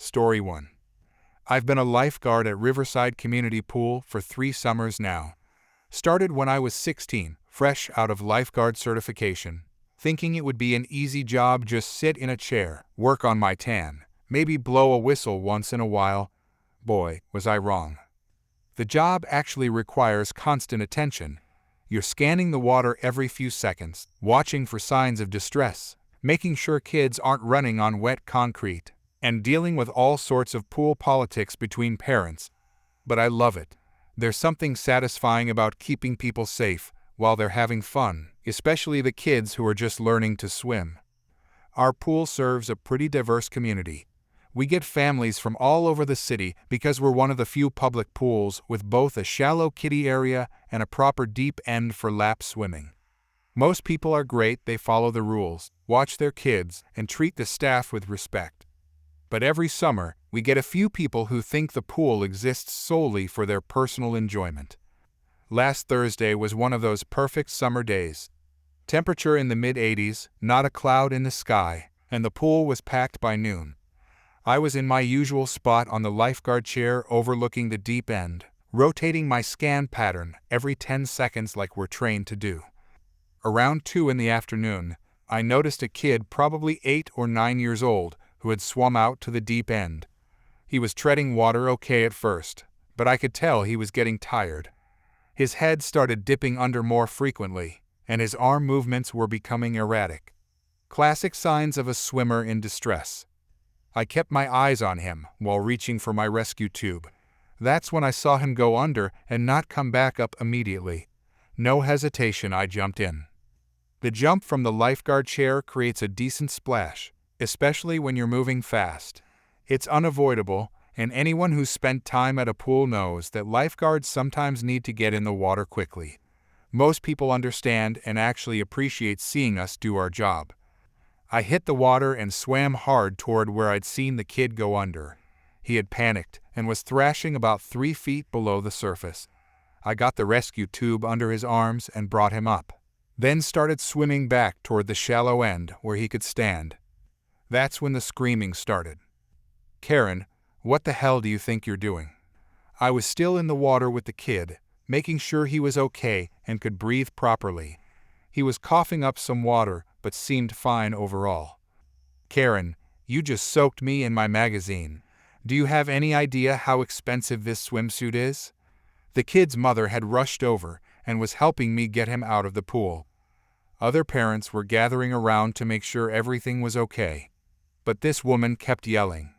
Story 1. I've been a lifeguard at Riverside Community Pool for 3 summers now. Started when I was 16, fresh out of lifeguard certification, thinking it would be an easy job, just sit in a chair, work on my tan, maybe blow a whistle once in a while. Boy, was I wrong. The job actually requires constant attention. You're scanning the water every few seconds, watching for signs of distress, making sure kids aren't running on wet concrete, and dealing with all sorts of pool politics between parents. But I love it. There's something satisfying about keeping people safe while they're having fun, especially the kids who are just learning to swim. Our pool serves a pretty diverse community. We get families from all over the city because we're one of the few public pools with both a shallow kiddie area and a proper deep end for lap swimming. Most people are great, they follow the rules, watch their kids, and treat the staff with respect. But every summer, we get a few people who think the pool exists solely for their personal enjoyment. Last Thursday was one of those perfect summer days. Temperature in the mid-80s, not a cloud in the sky, and the pool was packed by noon. I was in my usual spot on the lifeguard chair overlooking the deep end, rotating my scan pattern every 10 seconds like we're trained to do. Around 2 in the afternoon, I noticed a kid probably 8 or 9 years old who had swum out to the deep end. He was treading water okay at first, but I could tell he was getting tired. His head started dipping under more frequently, and his arm movements were becoming erratic. Classic signs of a swimmer in distress. I kept my eyes on him while reaching for my rescue tube. That's when I saw him go under and not come back up immediately. No hesitation, I jumped in. The jump from the lifeguard chair creates a decent splash, especially when you're moving fast. It's unavoidable, and anyone who's spent time at a pool knows that lifeguards sometimes need to get in the water quickly. Most people understand and actually appreciate seeing us do our job. I hit the water and swam hard toward where I'd seen the kid go under. He had panicked and was thrashing about 3 feet below the surface. I got the rescue tube under his arms and brought him up, then started swimming back toward the shallow end where he could stand. That's when the screaming started. "Karen, what the hell do you think you're doing?" I was still in the water with the kid, making sure he was okay and could breathe properly. He was coughing up some water, but seemed fine overall. "Karen, you just soaked me in my magazine. Do you have any idea how expensive this swimsuit is?" The kid's mother had rushed over and was helping me get him out of the pool. Other parents were gathering around to make sure everything was okay. But this woman kept yelling.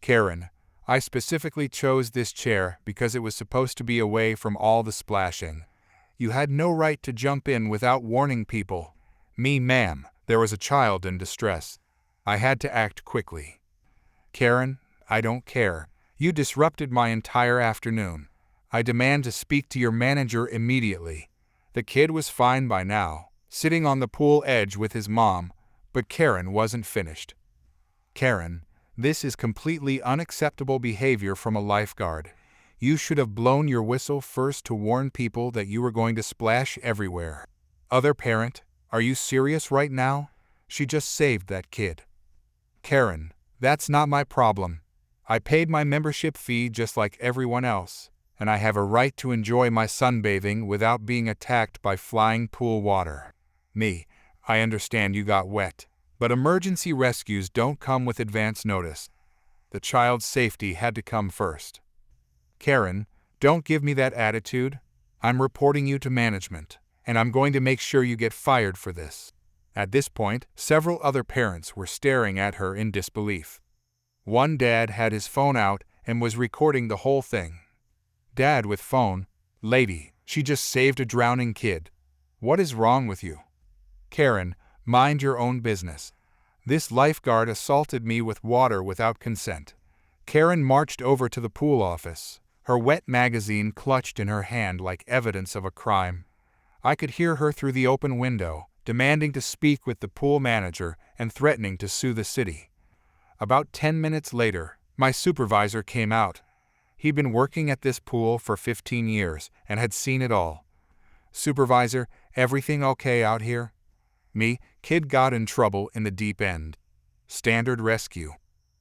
"Karen, I specifically chose this chair because it was supposed to be away from all the splashing. You had no right to jump in without warning people." "Me, ma'am, there was a child in distress. I had to act quickly." "Karen, I don't care. You disrupted my entire afternoon. I demand to speak to your manager immediately." The kid was fine by now, sitting on the pool edge with his mom, but Karen wasn't finished. "Karen, this is completely unacceptable behavior from a lifeguard. You should have blown your whistle first to warn people that you were going to splash everywhere." Other parent, "Are you serious right now? She just saved that kid." "Karen, that's not my problem. I paid my membership fee just like everyone else, and I have a right to enjoy my sunbathing without being attacked by flying pool water." "Me, I understand you got wet, but emergency rescues don't come with advance notice. The child's safety had to come first." "Karen, don't give me that attitude. I'm reporting you to management, and I'm going to make sure you get fired for this." At this point, several other parents were staring at her in disbelief. One dad had his phone out and was recording the whole thing. "Dad with phone. Lady, she just saved a drowning kid. What is wrong with you?" "Karen, mind your own business. This lifeguard assaulted me with water without consent." Karen marched over to the pool office, her wet magazine clutched in her hand like evidence of a crime. I could hear her through the open window, demanding to speak with the pool manager and threatening to sue the city. About 10 minutes later, my supervisor came out. He'd been working at this pool for 15 years and had seen it all. "Supervisor, everything okay out here?" "Me, kid got in trouble in the deep end. Standard rescue."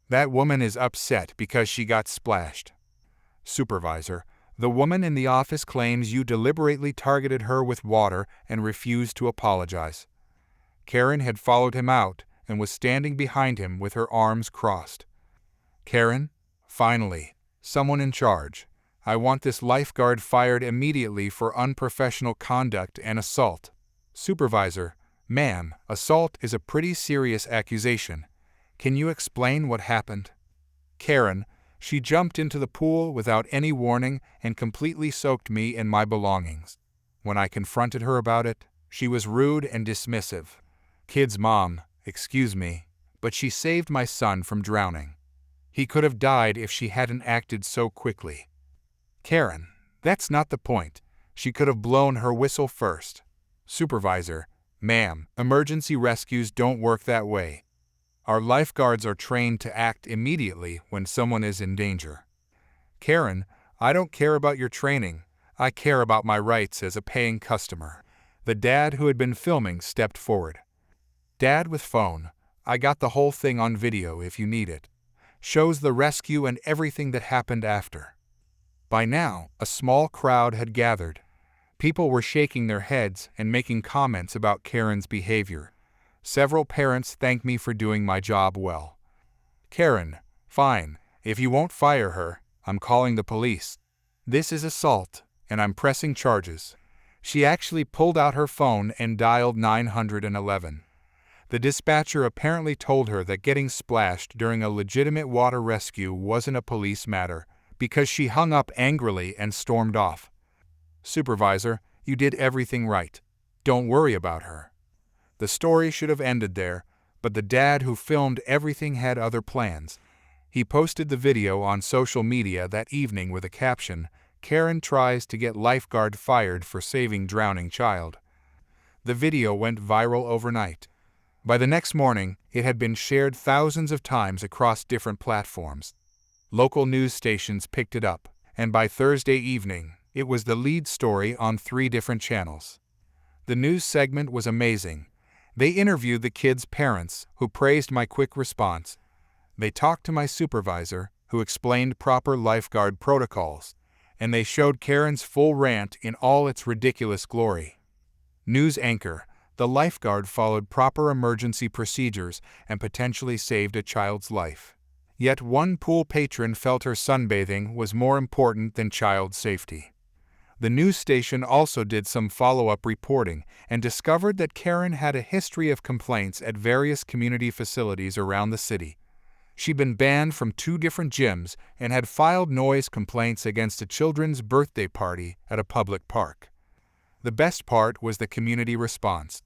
That woman is upset because she got splashed. Supervisor, the woman in the office claims you deliberately targeted her with water and refused to apologize. Karen had followed him out and was standing behind him with her arms crossed. Karen, finally, someone in charge. I want this lifeguard fired immediately for unprofessional conduct and assault. Supervisor, ma'am, assault is a pretty serious accusation. Can you explain what happened? Karen, she jumped into the pool without any warning and completely soaked me and my belongings. When I confronted her about it, she was rude and dismissive. Kid's mom, excuse me, but she saved my son from drowning. He could have died if she hadn't acted so quickly. Karen, that's not the point. She could have blown her whistle first. Supervisor, ma'am, emergency rescues don't work that way. Our lifeguards are trained to act immediately when someone is in danger. Karen, I don't care about your training. I care about my rights as a paying customer. The dad who had been filming stepped forward. Dad with phone. I got the whole thing on video if you need it. Shows the rescue and everything that happened after. By now, a small crowd had gathered. People were shaking their heads and making comments about Karen's behavior. Several parents thanked me for doing my job well. Karen, fine. If you won't fire her, I'm calling the police. This is assault, and I'm pressing charges. She actually pulled out her phone and dialed 911. The dispatcher apparently told her that getting splashed during a legitimate water rescue wasn't a police matter, because she hung up angrily and stormed off. Supervisor, you did everything right. Don't worry about her. The story should have ended there, but the dad who filmed everything had other plans. He posted the video on social media that evening with a caption, "Karen tries to get lifeguard fired for saving drowning child." The video went viral overnight. By the next morning, it had been shared thousands of times across different platforms. Local news stations picked it up, and by Thursday evening, it was the lead story on 3 different channels. The news segment was amazing. They interviewed the kids' parents, who praised my quick response. They talked to my supervisor, who explained proper lifeguard protocols, and they showed Karen's full rant in all its ridiculous glory. News anchor, the lifeguard followed proper emergency procedures and potentially saved a child's life. Yet one pool patron felt her sunbathing was more important than child safety. The news station also did some follow-up reporting and discovered that Karen had a history of complaints at various community facilities around the city. She'd been banned from 2 different gyms and had filed noise complaints against a children's birthday party at a public park. The best part was the community response.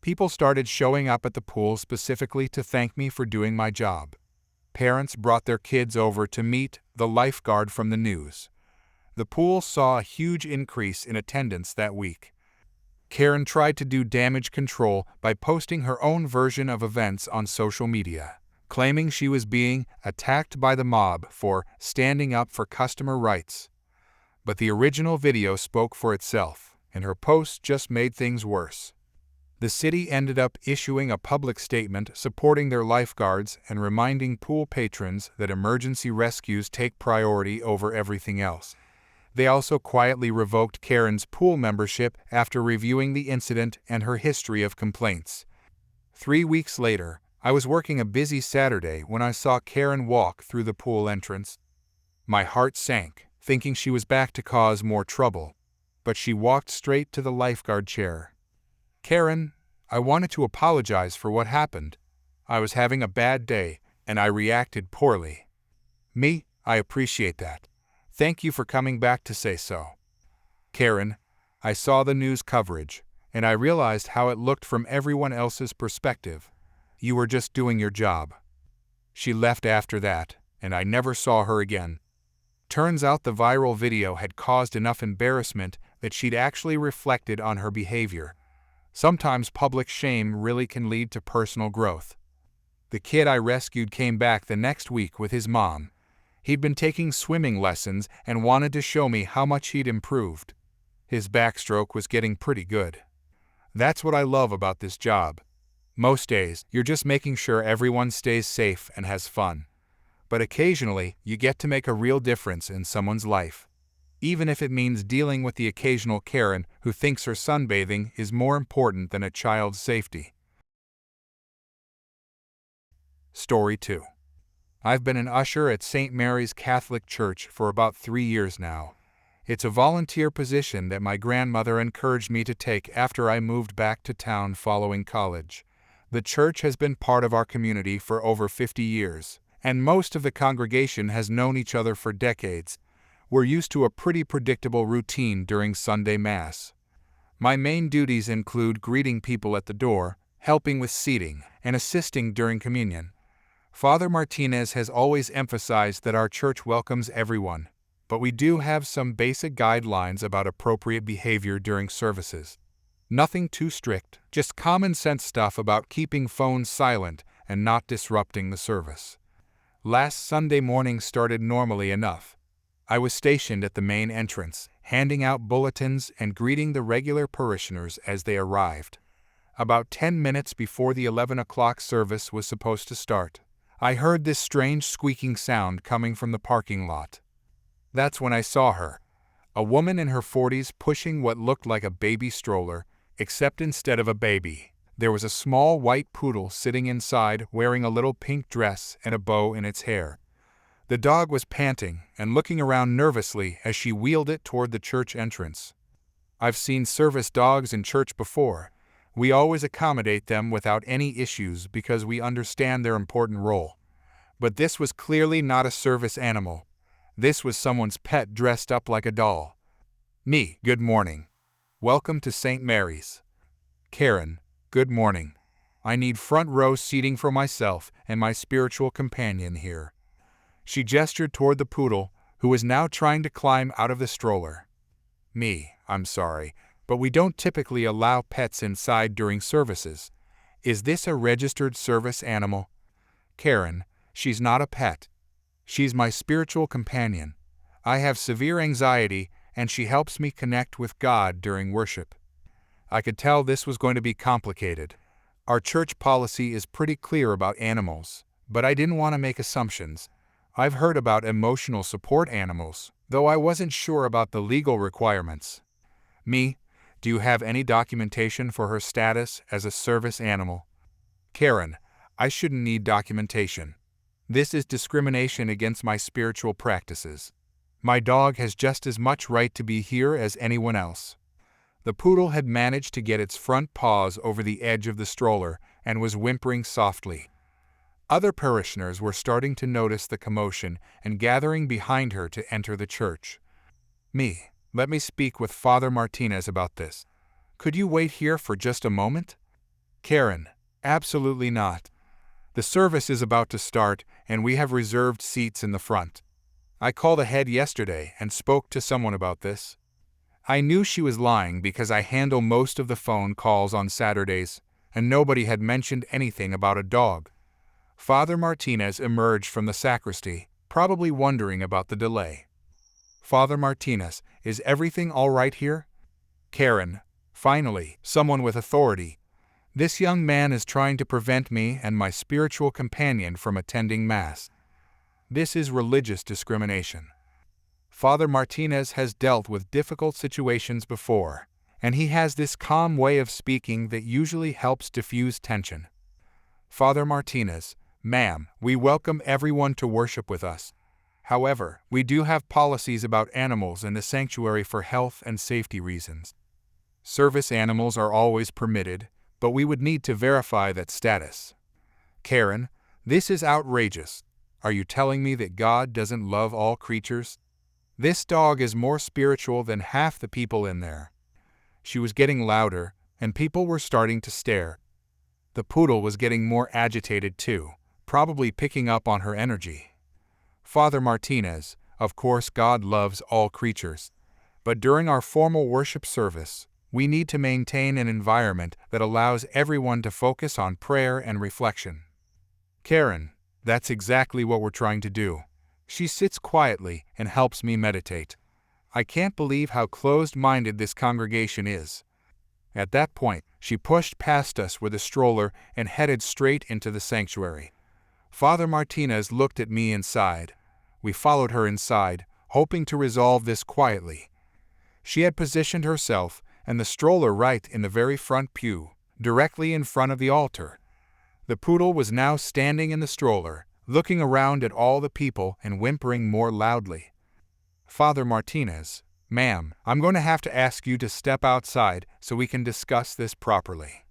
People started showing up at the pool specifically to thank me for doing my job. Parents brought their kids over to meet the lifeguard from the news. The pool saw a huge increase in attendance that week. Karen tried to do damage control by posting her own version of events on social media, claiming she was being attacked by the mob for standing up for customer rights. But the original video spoke for itself, and her post just made things worse. The city ended up issuing a public statement supporting their lifeguards and reminding pool patrons that emergency rescues take priority over everything else. They also quietly revoked Karen's pool membership after reviewing the incident and her history of complaints. 3 weeks later, I was working a busy Saturday when I saw Karen walk through the pool entrance. My heart sank, thinking she was back to cause more trouble, but she walked straight to the lifeguard chair. Karen, I wanted to apologize for what happened. I was having a bad day, and I reacted poorly. Me, I appreciate that. Thank you for coming back to say so. Karen, I saw the news coverage, and I realized how it looked from everyone else's perspective. You were just doing your job. She left after that, and I never saw her again. Turns out the viral video had caused enough embarrassment that she'd actually reflected on her behavior. Sometimes public shame really can lead to personal growth. The kid I rescued came back the next week with his mom. He'd been taking swimming lessons and wanted to show me how much he'd improved. His backstroke was getting pretty good. That's what I love about this job. Most days, you're just making sure everyone stays safe and has fun. but occasionally you get to make a real difference in someone's life, even if it means dealing with the occasional Karen who thinks her sunbathing is more important than a child's safety. Story 2. I've been an usher at St. Mary's Catholic Church for about 3 years now. It's a volunteer position that my grandmother encouraged me to take after I moved back to town following college. The church has been part of our community for over 50 years, and most of the congregation has known each other for decades. We're used to a pretty predictable routine during Sunday Mass. My main duties include greeting people at the door, helping with seating, and assisting during communion. Father Martinez has always emphasized that our church welcomes everyone, but we do have some basic guidelines about appropriate behavior during services. Nothing too strict, just common sense stuff about keeping phones silent and not disrupting the service. Last Sunday morning started normally enough. I was stationed at the main entrance, handing out bulletins and greeting the regular parishioners as they arrived. About 10 minutes before the 11 o'clock service was supposed to start, I heard this strange squeaking sound coming from the parking lot. That's when I saw her, a woman in her 40s pushing what looked like a baby stroller, except instead of a baby, there was a small white poodle sitting inside wearing a little pink dress and a bow in its hair. The dog was panting and looking around nervously as she wheeled it toward the church entrance. I've seen service dogs in church before. We always accommodate them without any issues because we understand their important role. But this was clearly not a service animal. This was someone's pet dressed up like a doll. Me, good morning. Welcome to St. Mary's. Karen, good morning. I need front row seating for myself and my spiritual companion here. She gestured toward the poodle, who was now trying to climb out of the stroller. Me, I'm sorry, but we don't typically allow pets inside during services. Is this a registered service animal? Karen, she's not a pet. She's my spiritual companion. I have severe anxiety, and she helps me connect with God during worship. I could tell this was going to be complicated. Our church policy is pretty clear about animals, but I didn't want to make assumptions. I've heard about emotional support animals, though I wasn't sure about the legal requirements. Me, do you have any documentation for her status as a service animal? Karen, I shouldn't need documentation. This is discrimination against my spiritual practices. My dog has just as much right to be here as anyone else. The poodle had managed to get its front paws over the edge of the stroller and was whimpering softly. Other parishioners were starting to notice the commotion and gathering behind her to enter the church. Me, let me speak with Father Martinez about this. Could you wait here for just a moment? Karen, absolutely not. The service is about to start and we have reserved seats in the front. I called ahead yesterday and spoke to someone about this. I knew she was lying because I handle most of the phone calls on Saturdays, and nobody had mentioned anything about a dog. Father Martinez emerged from the sacristy, probably wondering about the delay. Father Martinez, is everything all right here? Karen, finally, someone with authority. This young man is trying to prevent me and my spiritual companion from attending Mass. This is religious discrimination. Father Martinez has dealt with difficult situations before, and he has this calm way of speaking that usually helps diffuse tension. Father Martinez, ma'am, we welcome everyone to worship with us. However, we do have policies about animals in the sanctuary for health and safety reasons. Service animals are always permitted, but we would need to verify that status. Karen, this is outrageous. Are you telling me that God doesn't love all creatures? This dog is more spiritual than half the people in there. She was getting louder, and people were starting to stare. The poodle was getting more agitated too, probably picking up on her energy. Father Martinez, of course God loves all creatures, but during our formal worship service, we need to maintain an environment that allows everyone to focus on prayer and reflection. Karen, that's exactly what we're trying to do. She sits quietly and helps me meditate. I can't believe how closed-minded this congregation is. At that point, she pushed past us with a stroller and headed straight into the sanctuary. Father Martinez looked at me and sighed. We followed her inside, hoping to resolve this quietly. She had positioned herself and the stroller right in the very front pew, directly in front of the altar. The poodle was now standing in the stroller, looking around at all the people and whimpering more loudly. Father Martinez, ma'am, I'm going to have to ask you to step outside so we can discuss this properly.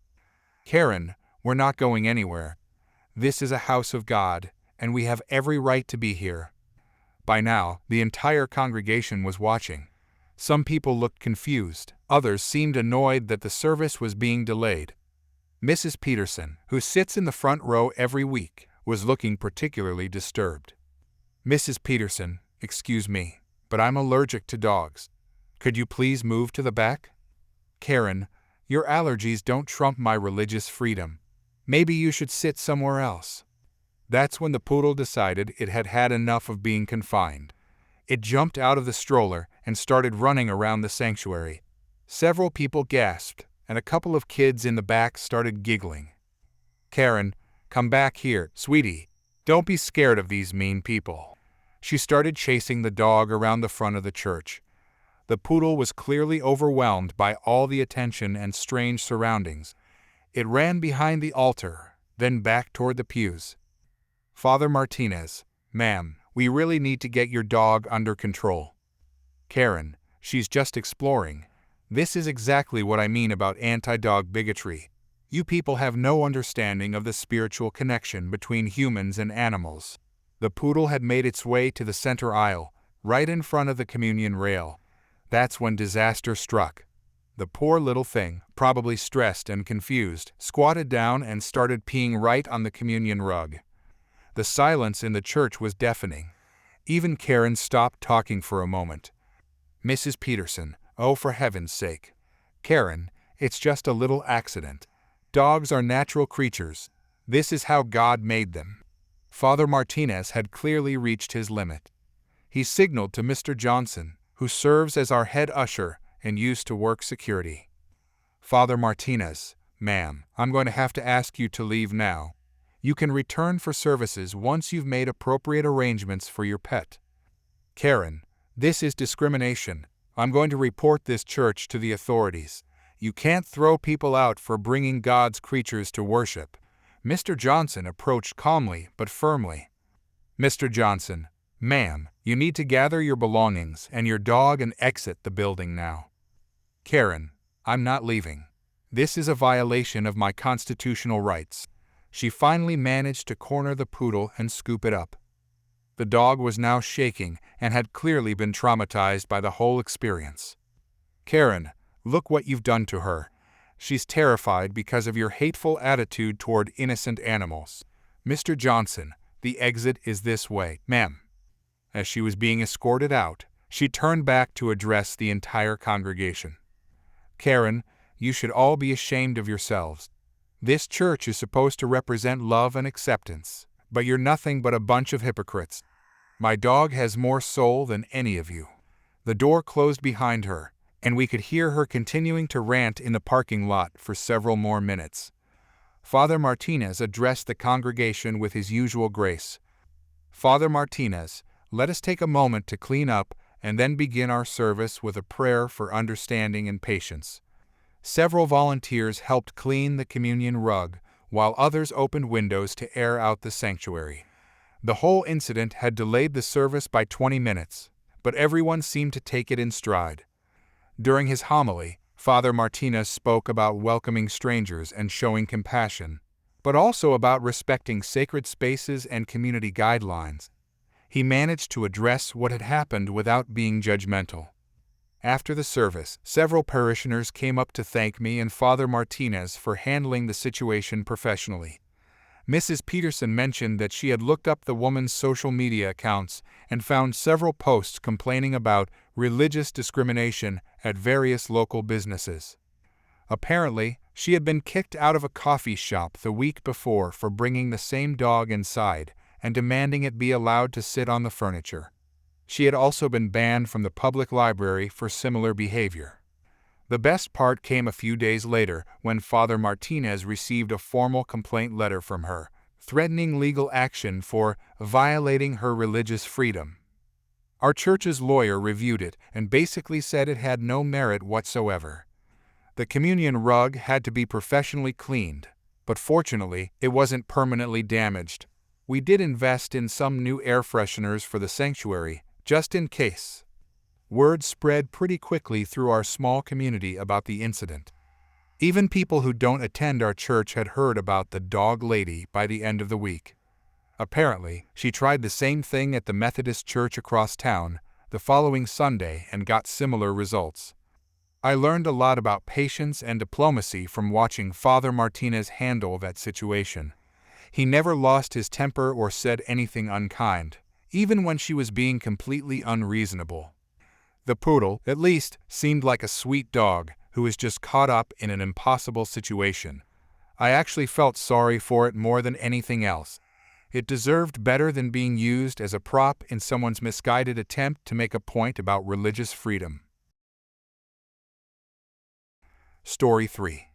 Karen, we're not going anywhere. This is a house of God, and we have every right to be here. By now, the entire congregation was watching. Some people looked confused, others seemed annoyed that the service was being delayed. Mrs. Peterson, who sits in the front row every week, was looking particularly disturbed. Mrs. Peterson, excuse me, but I'm allergic to dogs. Could you please move to the back? Karen, your allergies don't trump my religious freedom. Maybe you should sit somewhere else. That's when the poodle decided it had had enough of being confined. It jumped out of the stroller and started running around the sanctuary. Several people gasped, and a couple of kids in the back started giggling. Karen, come back here, sweetie. Don't be scared of these mean people. She started chasing the dog around the front of the church. The poodle was clearly overwhelmed by all the attention and strange surroundings. It ran behind the altar, then back toward the pews. Father Martinez, ma'am, we really need to get your dog under control. Karen, she's just exploring. This is exactly what I mean about anti-dog bigotry. You people have no understanding of the spiritual connection between humans and animals. The poodle had made its way to the center aisle, right in front of the communion rail. That's when disaster struck. The poor little thing, probably stressed and confused, squatted down and started peeing right on the communion rug. The silence in the church was deafening. Even Karen stopped talking for a moment. Mrs. Peterson, oh, for heaven's sake. Karen, it's just a little accident. Dogs are natural creatures. This is how God made them. Father Martinez had clearly reached his limit. He signaled to Mr. Johnson, who serves as our head usher and used to work security. Father Martinez, ma'am, I'm going to have to ask you to leave now. You can return for services once you've made appropriate arrangements for your pet. Karen, this is discrimination. I'm going to report this church to the authorities. You can't throw people out for bringing God's creatures to worship. Mr. Johnson approached calmly but firmly. Mr. Johnson, ma'am, you need to gather your belongings and your dog and exit the building now. Karen, I'm not leaving. This is a violation of my constitutional rights. She finally managed to corner the poodle and scoop it up. The dog was now shaking and had clearly been traumatized by the whole experience. Karen, look what you've done to her. She's terrified because of your hateful attitude toward innocent animals. Mr. Johnson, the exit is this way, ma'am. As she was being escorted out, she turned back to address the entire congregation. Karen, you should all be ashamed of yourselves. This church is supposed to represent love and acceptance, but you're nothing but a bunch of hypocrites. My dog has more soul than any of you. The door closed behind her, and we could hear her continuing to rant in the parking lot for several more minutes. Father Martinez addressed the congregation with his usual grace. Father Martinez, let us take a moment to clean up and then begin our service with a prayer for understanding and patience. Several volunteers helped clean the communion rug, while others opened windows to air out the sanctuary. The whole incident had delayed the service by 20 minutes, but everyone seemed to take it in stride. During his homily, Father Martinez spoke about welcoming strangers and showing compassion, but also about respecting sacred spaces and community guidelines. He managed to address what had happened without being judgmental. After the service, several parishioners came up to thank me and Father Martinez for handling the situation professionally. Mrs. Peterson mentioned that she had looked up the woman's social media accounts and found several posts complaining about religious discrimination at various local businesses. Apparently, she had been kicked out of a coffee shop the week before for bringing the same dog inside and demanding it be allowed to sit on the furniture. She had also been banned from the public library for similar behavior. The best part came a few days later when Father Martinez received a formal complaint letter from her, threatening legal action for violating her religious freedom. Our church's lawyer reviewed it and basically said it had no merit whatsoever. The communion rug had to be professionally cleaned, but fortunately, it wasn't permanently damaged. We did invest in some new air fresheners for the sanctuary, just in case. Word spread pretty quickly through our small community about the incident. Even people who don't attend our church had heard about the dog lady by the end of the week. Apparently, she tried the same thing at the Methodist church across town the following Sunday and got similar results. I learned a lot about patience and diplomacy from watching Father Martinez handle that situation. He never lost his temper or said anything unkind, even when she was being completely unreasonable. The poodle, at least, seemed like a sweet dog who was just caught up in an impossible situation. I actually felt sorry for it more than anything else. It deserved better than being used as a prop in someone's misguided attempt to make a point about religious freedom. Story 3.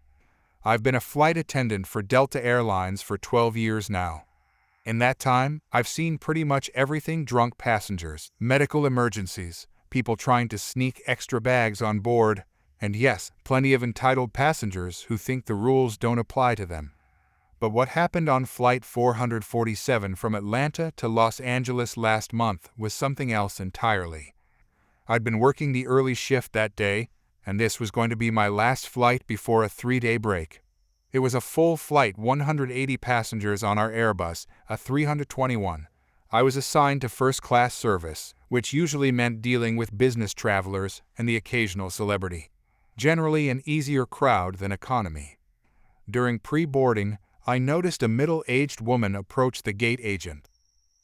I've been a flight attendant for Delta Airlines for 12 years now. In that time, I've seen pretty much everything: drunk passengers, medical emergencies, people trying to sneak extra bags on board, and yes, plenty of entitled passengers who think the rules don't apply to them. But what happened on Flight 447 from Atlanta to Los Angeles last month was something else entirely. I'd been working the early shift that day, and this was going to be my last flight before a 3-day break. It was a full flight, 180 passengers on our Airbus, a 321. I was assigned to first-class service, which usually meant dealing with business travelers and the occasional celebrity. Generally an easier crowd than economy. During pre-boarding, I noticed a middle-aged woman approach the gate agent.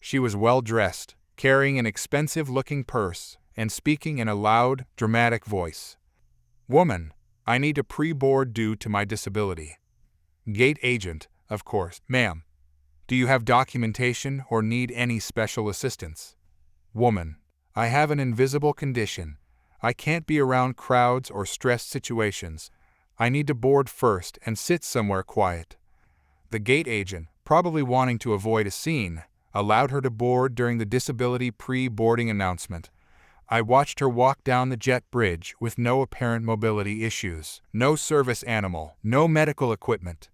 She was well-dressed, carrying an expensive-looking purse, and speaking in a loud, dramatic voice. "Woman, I need to pre-board due to my disability." Gate agent, of course. "Ma'am, do you have documentation or need any special assistance?" Woman, "I have an invisible condition. I can't be around crowds or stressed situations. I need to board first and sit somewhere quiet." The gate agent, probably wanting to avoid a scene, allowed her to board during the disability pre-boarding announcement. I watched her walk down the jet bridge with no apparent mobility issues, no service animal, no medical equipment.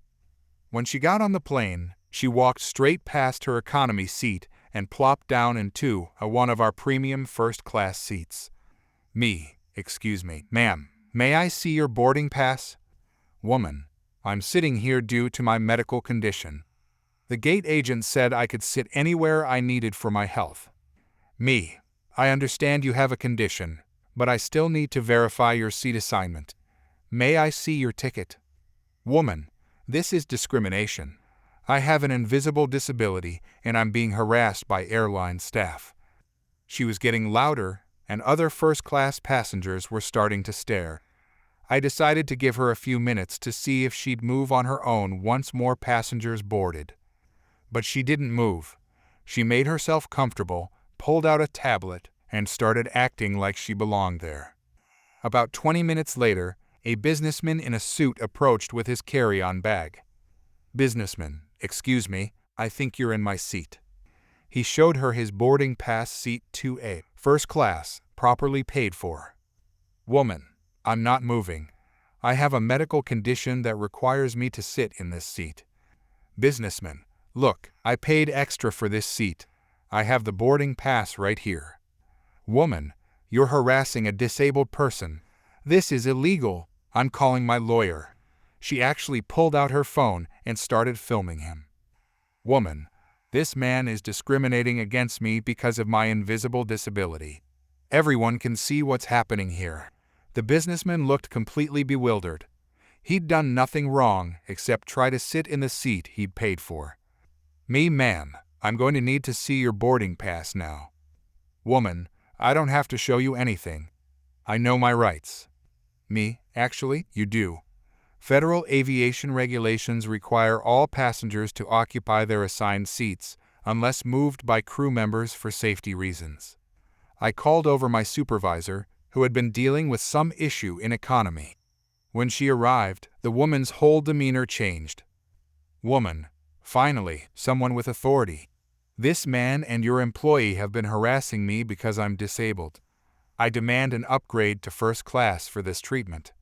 When she got on the plane, she walked straight past her economy seat and plopped down into one of our premium first-class seats. "Excuse me, ma'am, may I see your boarding pass?" "Woman, I'm sitting here due to my medical condition." The gate agent said I could sit anywhere I needed for my health. "I understand you have a condition, but I still need to verify your seat assignment. May I see your ticket?" "Woman, this is discrimination. I have an invisible disability and I'm being harassed by airline staff." She was getting louder, and other first-class passengers were starting to stare. I decided to give her a few minutes to see if she'd move on her own once more passengers boarded. But she didn't move. She made herself comfortable, pulled out a tablet, and started acting like she belonged there. About 20 minutes later, a businessman in a suit approached with his carry-on bag. "Businessman, excuse me, I think you're in my seat." He showed her his boarding pass, seat 2A, first class, properly paid for. "Woman, I'm not moving. I have a medical condition that requires me to sit in this seat." Businessman, "Look, I paid extra for this seat. I have the boarding pass right here." "Woman, you're harassing a disabled person. This is illegal. I'm calling my lawyer." She actually pulled out her phone and started filming him. "Woman, this man is discriminating against me because of my invisible disability. Everyone can see what's happening here." The businessman looked completely bewildered. He'd done nothing wrong except try to sit in the seat he'd paid for. "Ma'am, I'm going to need to see your boarding pass now." "Woman, I don't have to show you anything. I know my rights." Actually, you do. Federal aviation regulations require all passengers to occupy their assigned seats, unless moved by crew members for safety reasons. I called over my supervisor, who had been dealing with some issue in economy. When she arrived, the woman's whole demeanor changed. "Woman, Finally, someone with authority. This man and your employee have been harassing me because I'm disabled. I demand an upgrade to first class for this treatment.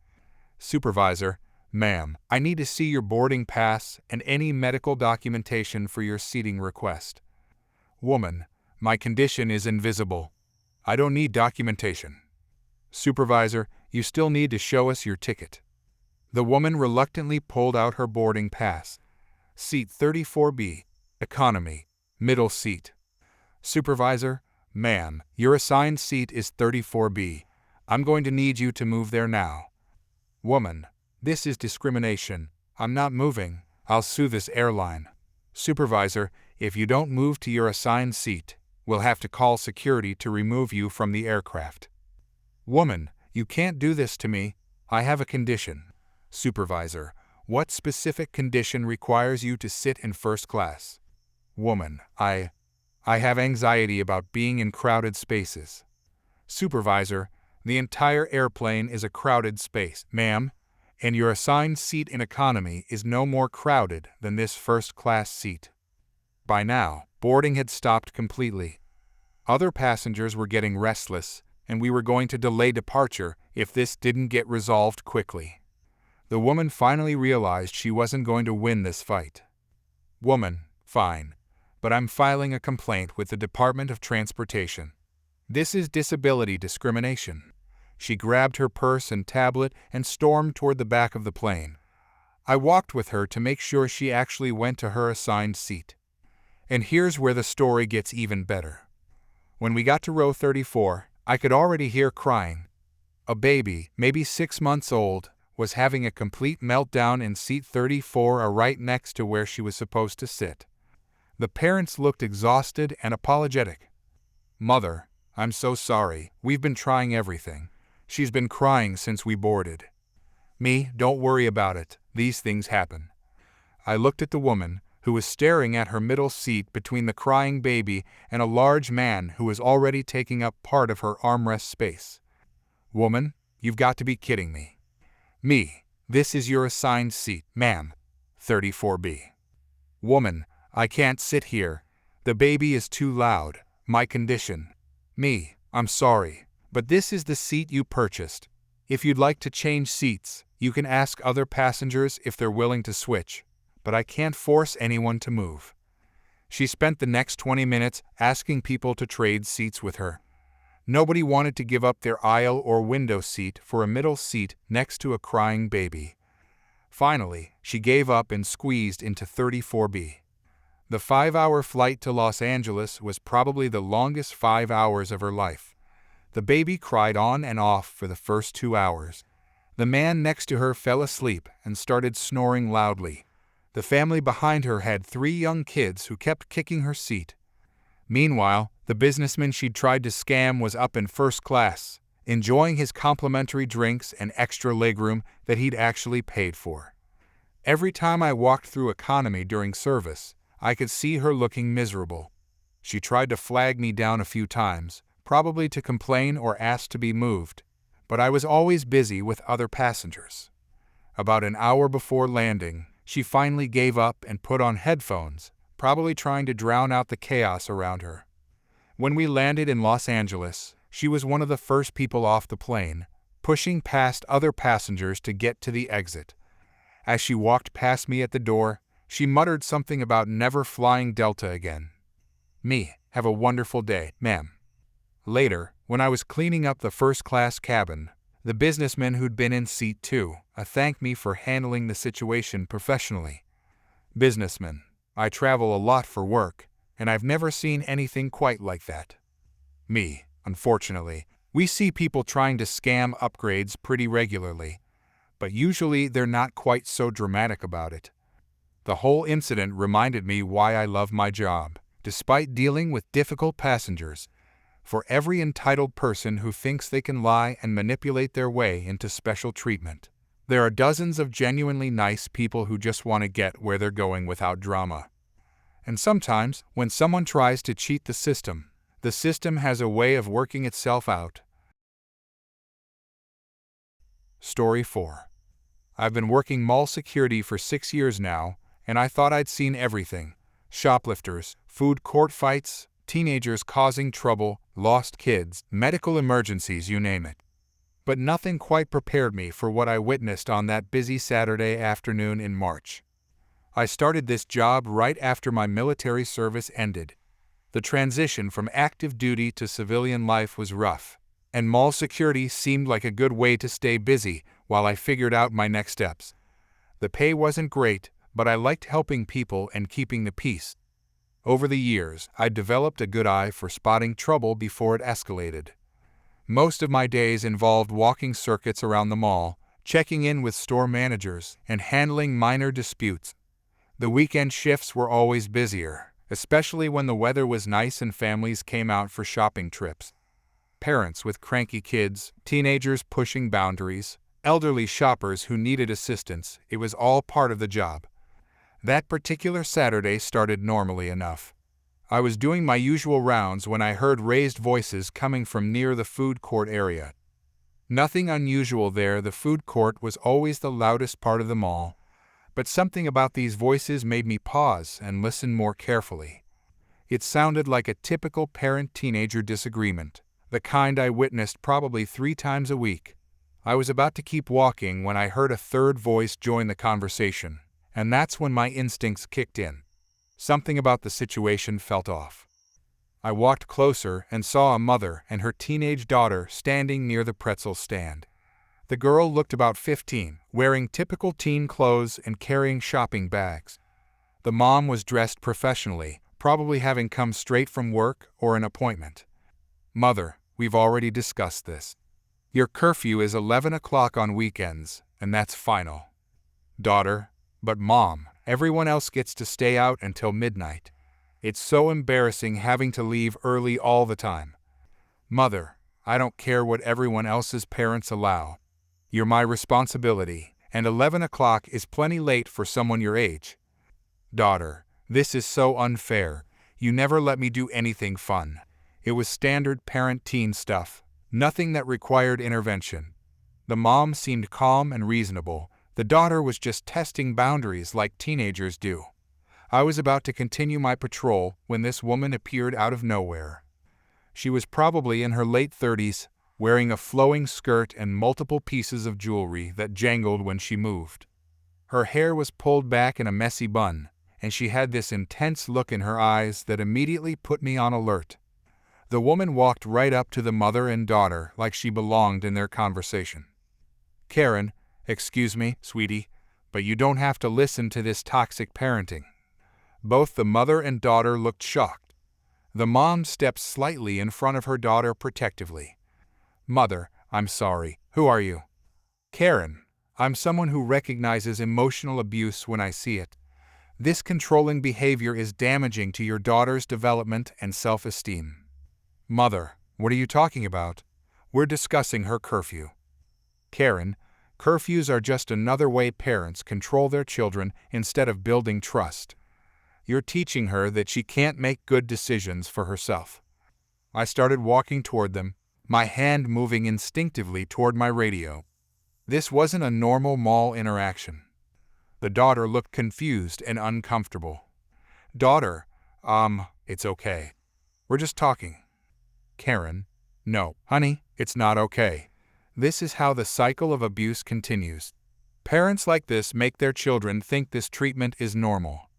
Supervisor, ma'am, I need to see your boarding pass and any medical documentation for your seating request. Woman, my condition is invisible. I don't need documentation. Supervisor, you still need to show us your ticket. The woman reluctantly pulled out her boarding pass. Seat 34B, economy, middle seat. Supervisor, ma'am, your assigned seat is 34B. I'm going to need you to move there now. Woman, this is discrimination. I'm not moving. I'll sue this airline. Supervisor, if you don't move to your assigned seat, we'll have to call security to remove you from the aircraft. Woman, you can't do this to me. I have a condition. Supervisor, what specific condition requires you to sit in first class? Woman, I have anxiety about being in crowded spaces. Supervisor, the entire airplane is a crowded space, ma'am, and your assigned seat in economy is no more crowded than this first-class seat. By now, boarding had stopped completely. Other passengers were getting restless, and we were going to delay departure if this didn't get resolved quickly. The woman finally realized she wasn't going to win this fight. Woman, fine, but I'm filing a complaint with the Department of Transportation. This is disability discrimination. She grabbed her purse and tablet and stormed toward the back of the plane. I walked with her to make sure she actually went to her assigned seat. And here's where the story gets even better. When we got to row 34, I could already hear crying. A baby, maybe 6 months old, was having a complete meltdown in seat 34, right next to where she was supposed to sit. The parents looked exhausted and apologetic. Mother, I'm so sorry. We've been trying everything. She's been crying since we boarded. Me, don't worry about it. These things happen. I looked at the woman, who was staring at her middle seat between the crying baby and a large man who was already taking up part of her armrest space. Woman, you've got to be kidding me. Me, this is your assigned seat, ma'am. 34B. Woman, I can't sit here. The baby is too loud. My condition. Me, I'm sorry, but this is the seat you purchased. If you'd like to change seats, you can ask other passengers if they're willing to switch, but I can't force anyone to move. She spent the next 20 minutes asking people to trade seats with her. Nobody wanted to give up their aisle or window seat for a middle seat next to a crying baby. Finally, she gave up and squeezed into 34B. The 5-hour flight to Los Angeles was probably the longest 5 hours of her life. The baby cried on and off for the first 2 hours. The man next to her fell asleep and started snoring loudly. The family behind her had 3 young kids who kept kicking her seat. Meanwhile, the businessman she'd tried to scam was up in first class, enjoying his complimentary drinks and extra legroom that he'd actually paid for. Every time I walked through economy during service, I could see her looking miserable. She tried to flag me down a few times, probably to complain or ask to be moved, but I was always busy with other passengers. About an hour before landing, she finally gave up and put on headphones, probably trying to drown out the chaos around her. When we landed in Los Angeles, she was one of the first people off the plane, pushing past other passengers to get to the exit. As she walked past me at the door, she muttered something about never flying Delta again. Me, have a wonderful day, ma'am. Later, when I was cleaning up the first-class cabin, the businessman who'd been in seat 2 thanked me for handling the situation professionally. Businessman, I travel a lot for work, and I've never seen anything quite like that. Me, unfortunately, we see people trying to scam upgrades pretty regularly, but usually they're not quite so dramatic about it. The whole incident reminded me why I love my job, despite dealing with difficult passengers. For every entitled person who thinks they can lie and manipulate their way into special treatment, there are dozens of genuinely nice people who just want to get where they're going without drama. And sometimes, when someone tries to cheat the system has a way of working itself out. Story 4. I've been working mall security for 6 years now, and I thought I'd seen everything. Shoplifters, food court fights, teenagers causing trouble, lost kids, medical emergencies, you name it. But nothing quite prepared me for what I witnessed on that busy Saturday afternoon in March. I started this job right after my military service ended. The transition from active duty to civilian life was rough, and mall security seemed like a good way to stay busy while I figured out my next steps. The pay wasn't great, but I liked helping people and keeping the peace. Over the years, I'd developed a good eye for spotting trouble before it escalated. Most of my days involved walking circuits around the mall, checking in with store managers, and handling minor disputes. The weekend shifts were always busier, especially when the weather was nice and families came out for shopping trips. Parents with cranky kids, teenagers pushing boundaries, elderly shoppers who needed assistance, it was all part of the job. That particular Saturday started normally enough. I was doing my usual rounds when I heard raised voices coming from near the food court area. Nothing unusual there, the food court was always the loudest part of the mall. But something about these voices made me pause and listen more carefully. It sounded like a typical parent-teenager disagreement, the kind I witnessed probably 3 times a week. I was about to keep walking when I heard a third voice join the conversation, and that's when my instincts kicked in. Something about the situation felt off. I walked closer and saw a mother and her teenage daughter standing near the pretzel stand. The girl looked about 15, wearing typical teen clothes and carrying shopping bags. The mom was dressed professionally, probably having come straight from work or an appointment. "Mother, we've already discussed this. Your curfew is 11 o'clock on weekends, and that's final." "Daughter, but Mom, everyone else gets to stay out until midnight. It's so embarrassing having to leave early all the time." "Mother, I don't care what everyone else's parents allow. You're my responsibility, and 11 o'clock is plenty late for someone your age." "Daughter, this is so unfair. You never let me do anything fun." It was standard parent-teen stuff, nothing that required intervention. The mom seemed calm and reasonable. The daughter was just testing boundaries like teenagers do. I was about to continue my patrol when this woman appeared out of nowhere. She was probably in her late 30s, wearing a flowing skirt and multiple pieces of jewelry that jangled when she moved. Her hair was pulled back in a messy bun, and she had this intense look in her eyes that immediately put me on alert. The woman walked right up to the mother and daughter like she belonged in their conversation. "Karen, excuse me, sweetie, but you don't have to listen to this toxic parenting." Both the mother and daughter looked shocked. The mom stepped slightly in front of her daughter protectively. "Mother, I'm sorry. Who are you?" "Karen, I'm someone who recognizes emotional abuse when I see it. This controlling behavior is damaging to your daughter's development and self-esteem." "Mother, what are you talking about? We're discussing her curfew." "Karen, curfews are just another way parents control their children instead of building trust. You're teaching her that she can't make good decisions for herself." I started walking toward them, my hand moving instinctively toward my radio. This wasn't a normal mall interaction. The daughter looked confused and uncomfortable. "Daughter, it's okay. We're just talking." "Karen, no, honey, it's not okay. This is how the cycle of abuse continues. Parents like this make their children think this treatment is normal."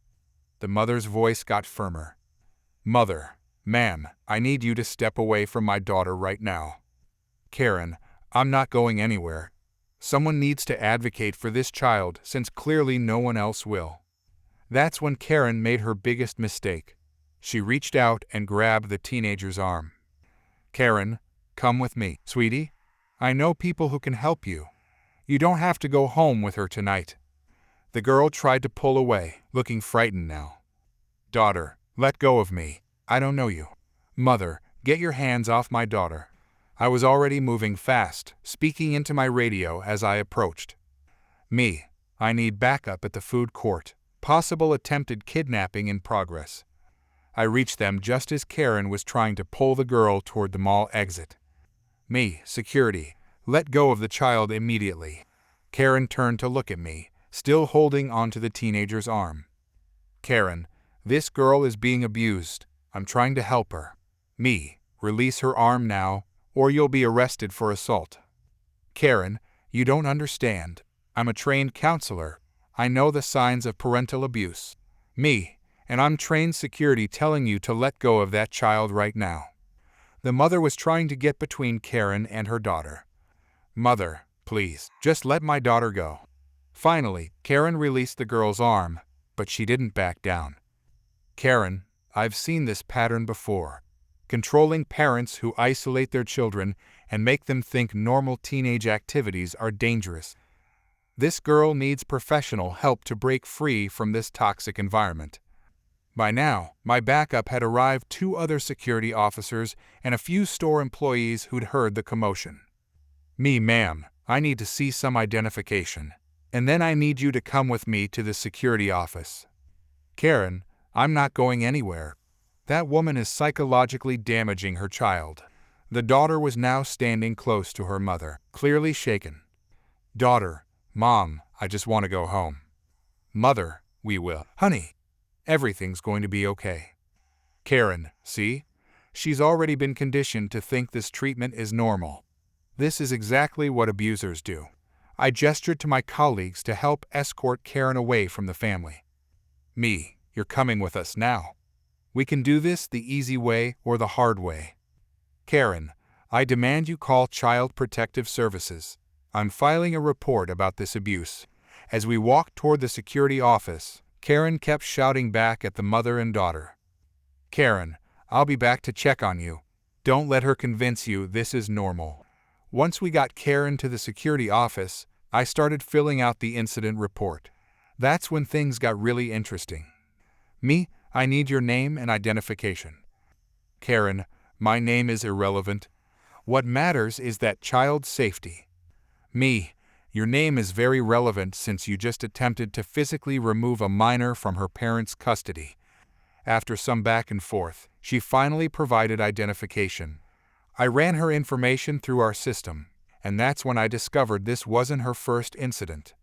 The mother's voice got firmer. "Mother, ma'am, I need you to step away from my daughter right now." "Karen, I'm not going anywhere. Someone needs to advocate for this child since clearly no one else will." That's when Karen made her biggest mistake. She reached out and grabbed the teenager's arm. "Karen, come with me, sweetie. I know people who can help you. You don't have to go home with her tonight." The girl tried to pull away, looking frightened now. "Daughter, let go of me. I don't know you." "Mother, get your hands off my daughter." I was already moving fast, speaking into my radio as I approached. "Me, I need backup at the food court. Possible attempted kidnapping in progress." I reached them just as Karen was trying to pull the girl toward the mall exit. "Me, security. Let go of the child immediately." Karen turned to look at me, still holding onto the teenager's arm. Karen, this girl is being abused. I'm trying to help her. Me, release her arm now, or you'll be arrested for assault. Karen, you don't understand. I'm a trained counselor. I know the signs of parental abuse. Me, and I'm trained security telling you to let go of that child right now. The mother was trying to get between Karen and her daughter. Mother, please, just let my daughter go. Finally, Karen released the girl's arm, but she didn't back down. Karen, I've seen this pattern before. Controlling parents who isolate their children and make them think normal teenage activities are dangerous. This girl needs professional help to break free from this toxic environment. By now, my backup had arrived 2 other security officers and a few store employees who'd heard the commotion. Me, ma'am, I need to see some identification. And then I need you to come with me to the security office. Karen, I'm not going anywhere. That woman is psychologically damaging her child. The daughter was now standing close to her mother, clearly shaken. Daughter, Mom, I just want to go home. Mother, we will. Honey, everything's going to be okay. Karen, see? She's already been conditioned to think this treatment is normal. This is exactly what abusers do. I gestured to my colleagues to help escort Karen away from the family. Me, you're coming with us now. We can do this the easy way or the hard way. Karen, I demand you call Child Protective Services. I'm filing a report about this abuse. As we walked toward the security office, Karen kept shouting back at the mother and daughter. Karen, I'll be back to check on you. Don't let her convince you this is normal. Once we got Karen to the security office, I started filling out the incident report. That's when things got really interesting. Me, I need your name and identification. Karen, my name is irrelevant. What matters is that child's safety. Me, your name is very relevant since you just attempted to physically remove a minor from her parents' custody. After some back and forth, she finally provided identification. I ran her information through our system, and that's when I discovered this wasn't her first incident.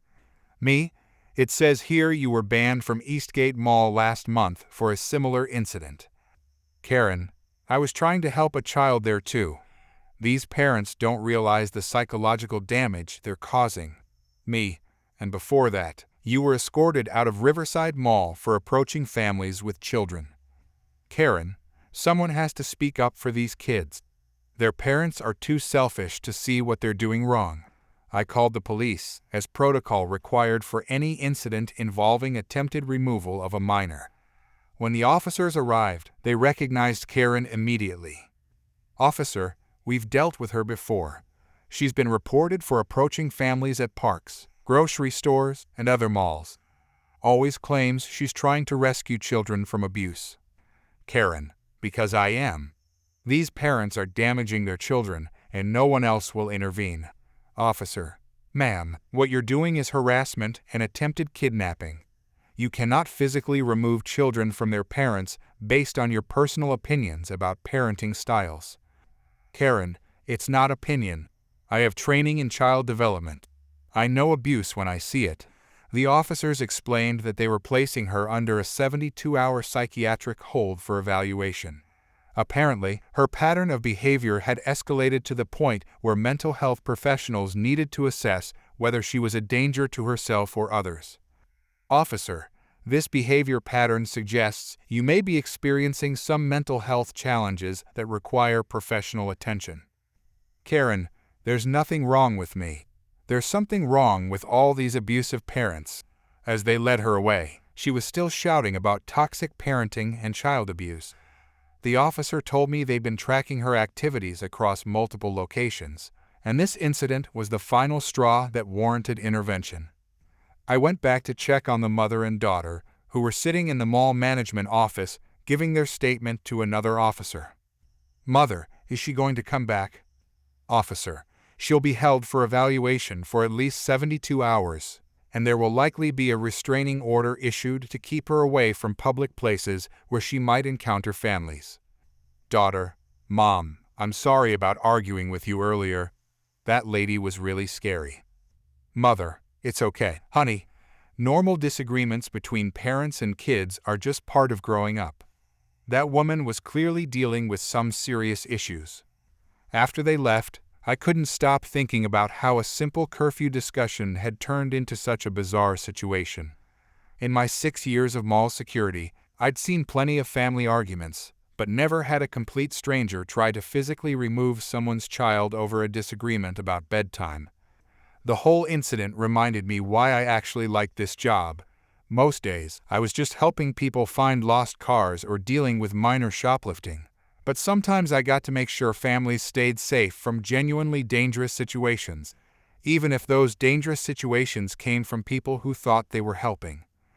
Me, it says here you were banned from Eastgate Mall last month for a similar incident. Karen, I was trying to help a child there too. These parents don't realize the psychological damage they're causing. Me, and before that, you were escorted out of Riverside Mall for approaching families with children. Karen, someone has to speak up for these kids. Their parents are too selfish to see what they're doing wrong. I called the police, as protocol required for any incident involving attempted removal of a minor. When the officers arrived, they recognized Karen immediately. Officer, we've dealt with her before. She's been reported for approaching families at parks, grocery stores, and other malls. Always claims she's trying to rescue children from abuse. Karen, because I am. These parents are damaging their children, and no one else will intervene. Officer, ma'am, what you're doing is harassment and attempted kidnapping. You cannot physically remove children from their parents based on your personal opinions about parenting styles. Karen, it's not opinion. I have training in child development. I know abuse when I see it. The officers explained that they were placing her under a 72-hour psychiatric hold for evaluation. Apparently, her pattern of behavior had escalated to the point where mental health professionals needed to assess whether she was a danger to herself or others. Officer, this behavior pattern suggests you may be experiencing some mental health challenges that require professional attention. Karen, there's nothing wrong with me. There's something wrong with all these abusive parents. As they led her away, she was still shouting about toxic parenting and child abuse. The officer told me they'd been tracking her activities across multiple locations, and this incident was the final straw that warranted intervention. I went back to check on the mother and daughter, who were sitting in the mall management office giving their statement to another officer. Mother, is she going to come back? Officer, she'll be held for evaluation for at least 72 hours, and there will likely be a restraining order issued to keep her away from public places where she might encounter families. Daughter, Mom, I'm sorry about arguing with you earlier. That lady was really scary. Mother, it's okay. Honey, Normal disagreements between parents and kids are just part of growing up. That woman was clearly dealing with some serious issues. After they left, I couldn't stop thinking about how a simple curfew discussion had turned into such a bizarre situation. In my 6 years of mall security, I'd seen plenty of family arguments, but never had a complete stranger try to physically remove someone's child over a disagreement about bedtime. The whole incident reminded me why I actually liked this job. Most days, I was just helping people find lost cars or dealing with minor shoplifting. But sometimes I got to make sure families stayed safe from genuinely dangerous situations, even if those dangerous situations came from people who thought they were helping.